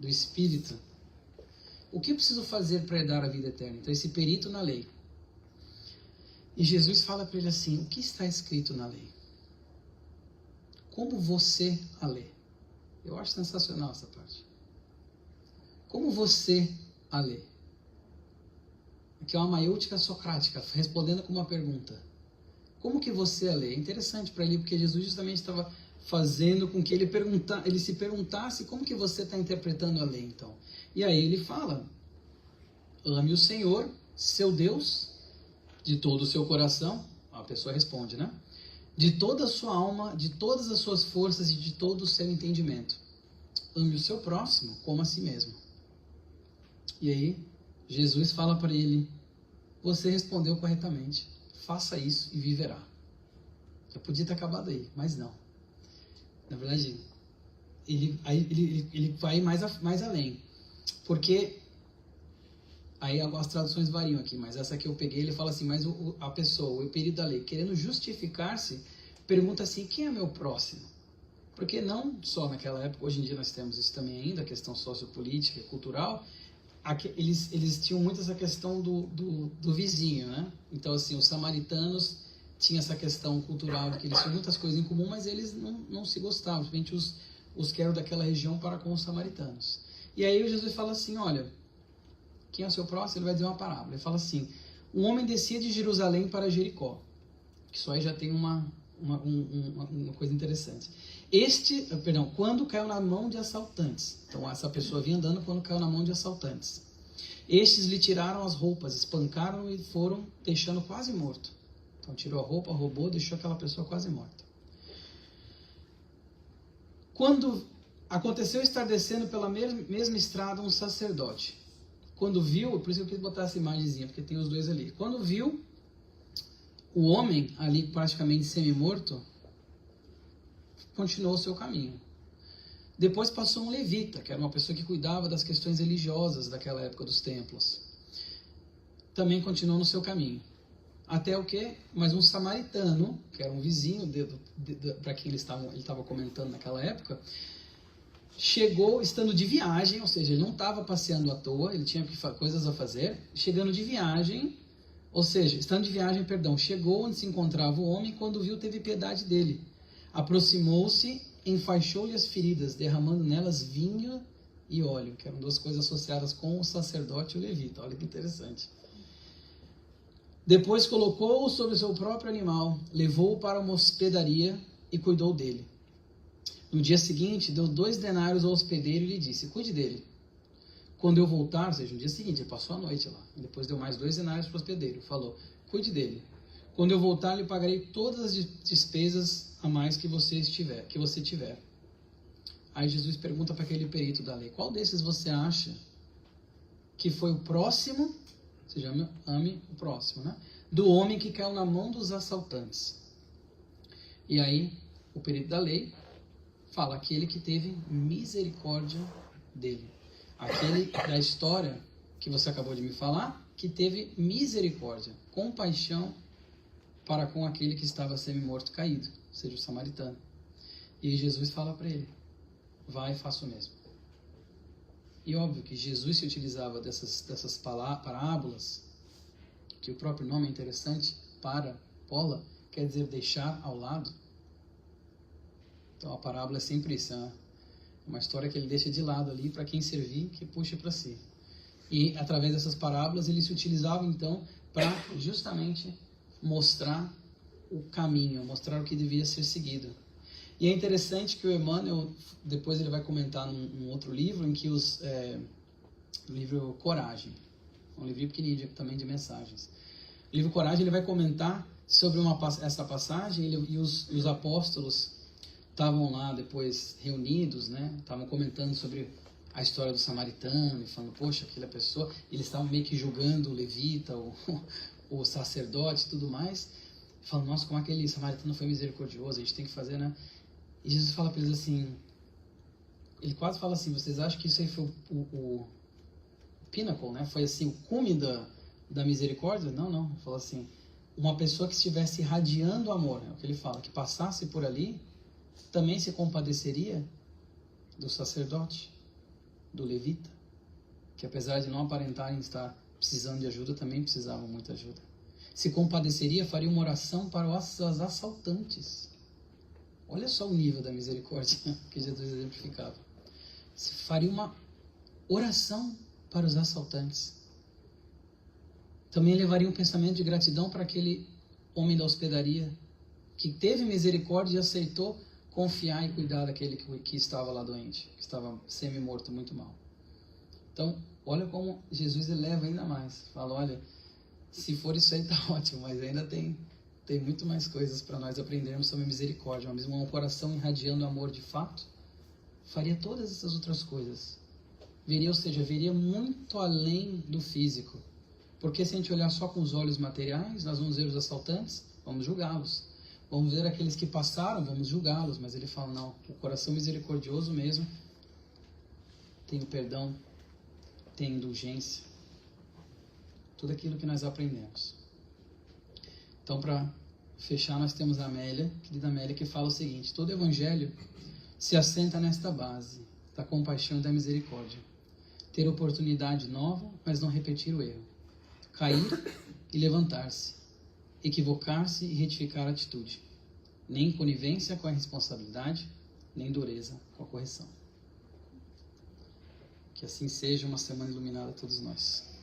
do Espírito. O que eu preciso fazer para herdar a vida eterna? Então, esse perito na lei. E Jesus fala para ele assim, o que está escrito na lei? Como você a lê? Eu acho sensacional essa parte. Como você a lê? Aqui é uma maiútica socrática, respondendo com uma pergunta. Como que você a lê? É interessante para ele, porque Jesus justamente estava fazendo com que ele se perguntasse como que você está interpretando a lei, então. E aí ele fala, ame o Senhor, seu Deus, de todo o seu coração. A pessoa responde, né? De toda a sua alma, de todas as suas forças e de todo o seu entendimento. Ame o seu próximo como a si mesmo. E aí, Jesus fala para ele, você respondeu corretamente, faça isso e viverá. Eu podia ter acabado aí, mas não. Na verdade, ele vai mais além. Porque, aí as traduções variam aqui, mas essa que eu peguei, ele fala assim, mas a pessoa, o perito da lei, querendo justificar-se, pergunta assim, quem é meu próximo? Porque não só naquela época, hoje em dia nós temos isso também ainda, a questão sociopolítica e cultural, eles tinham muito essa questão do vizinho, né? Então, assim, os samaritanos tinham essa questão cultural de que eles tinham muitas coisas em comum, mas eles não se gostavam, principalmente os que eram daquela região para com os samaritanos. E aí Jesus fala assim, olha, quem é o seu próximo? Ele vai dizer uma parábola. Ele fala assim, um homem descia de Jerusalém para Jericó. Isso aí já tem uma coisa interessante. Quando caiu na mão de assaltantes. Então, essa pessoa vinha andando quando caiu na mão de assaltantes. Estes lhe tiraram as roupas, espancaram e foram deixando quase morto. Então, tirou a roupa, roubou, deixou aquela pessoa quase morta. Quando aconteceu estar descendo pela mesma estrada um sacerdote. Quando viu, por isso eu quis botar essa imagenzinha, porque tem os dois ali. Quando viu o homem ali praticamente semi-morto, continuou o seu caminho. Depois passou um levita, que era uma pessoa que cuidava das questões religiosas daquela época dos templos. Também continuou no seu caminho. Até o quê? Mas um samaritano, que era um vizinho para quem ele estava comentando naquela época, chegou estando de viagem, ou seja, ele não estava passeando à toa, ele tinha coisas a fazer, chegando de viagem, ou seja, estando de viagem, chegou onde se encontrava o homem, quando viu, teve piedade dele. Aproximou-se, enfaixou-lhe as feridas, derramando nelas vinho e óleo, que eram duas coisas associadas com o sacerdote e o levita. Olha que interessante. Depois colocou-o sobre o seu próprio animal, levou-o para uma hospedaria e cuidou dele. No dia seguinte, deu 2 denários ao hospedeiro e lhe disse, cuide dele. Quando eu voltar, ou seja, no dia seguinte, ele passou a noite lá. Depois deu mais 2 denários para o hospedeiro. Falou, cuide dele. Quando eu voltar, lhe pagarei todas as despesas a mais que você tiver. Aí Jesus pergunta para aquele perito da lei, qual desses você acha que foi o próximo, ou seja, ame o próximo, né? Do homem que caiu na mão dos assaltantes. E aí, o perito da lei fala, aquele que teve misericórdia dele. Aquele da história que você acabou de me falar, que teve misericórdia, compaixão para com aquele que estava semi-morto caído, ou seja, o samaritano. E Jesus fala para ele, vai e faça o mesmo. E óbvio que Jesus se utilizava dessas parábolas, que o próprio nome é interessante, parábola, quer dizer deixar ao lado. Então a parábola é sempre isso, né? Uma história que ele deixa de lado ali para quem servir, que puxa para si. E através dessas parábolas ele se utilizava então para justamente mostrar o caminho, mostrar o que devia ser seguido. E é interessante que o Emmanuel, depois ele vai comentar num outro livro, em que o livro Coragem, um livro pequenininho também de mensagens. O livro Coragem ele vai comentar sobre essa passagem, e os apóstolos estavam lá depois reunidos, né? Estavam comentando sobre a história do samaritano, e falando, poxa, aquela pessoa, eles estavam meio que julgando o levita, o sacerdote e tudo mais, falando, nossa, como aquele samaritano foi misericordioso, a gente tem que fazer, né? E Jesus fala para eles assim, ele quase fala assim, vocês acham que isso aí foi o pinnacle, né? Foi assim, o cume da misericórdia? Não, ele falou assim, uma pessoa que estivesse irradiando amor, é o que ele fala, que passasse por ali, também se compadeceria do sacerdote, do levita, que apesar de não aparentarem estar precisando de ajuda, também precisavam muita ajuda. Se compadeceria, faria uma oração para os assaltantes. Olha só o nível da misericórdia que Jesus exemplificava. Se faria uma oração para os assaltantes. Também levaria um pensamento de gratidão para aquele homem da hospedaria que teve misericórdia e aceitou confiar e cuidar daquele que estava lá doente, que estava semi-morto, muito mal. Então, olha como Jesus eleva ainda mais. Fala, olha, se for isso aí tá ótimo, mas ainda tem muito mais coisas para nós aprendermos sobre misericórdia. Mesmo um coração irradiando amor de fato, faria todas essas outras coisas. Veria, ou seja, veria muito além do físico. Porque se a gente olhar só com os olhos materiais, nós vamos ver os assaltantes, vamos julgá-los. Vamos ver aqueles que passaram, vamos julgá-los. Mas ele fala, não, o coração misericordioso mesmo tem o perdão, tem indulgência. Tudo aquilo que nós aprendemos. Então, para fechar, nós temos a Amélia, querida Amélia, que fala o seguinte: todo evangelho se assenta nesta base da compaixão e da misericórdia. Ter oportunidade nova, mas não repetir o erro. Cair e levantar-se. Equivocar-se e retificar a atitude. Nem conivência com a responsabilidade, nem dureza com a correção. Que assim seja uma semana iluminada a todos nós.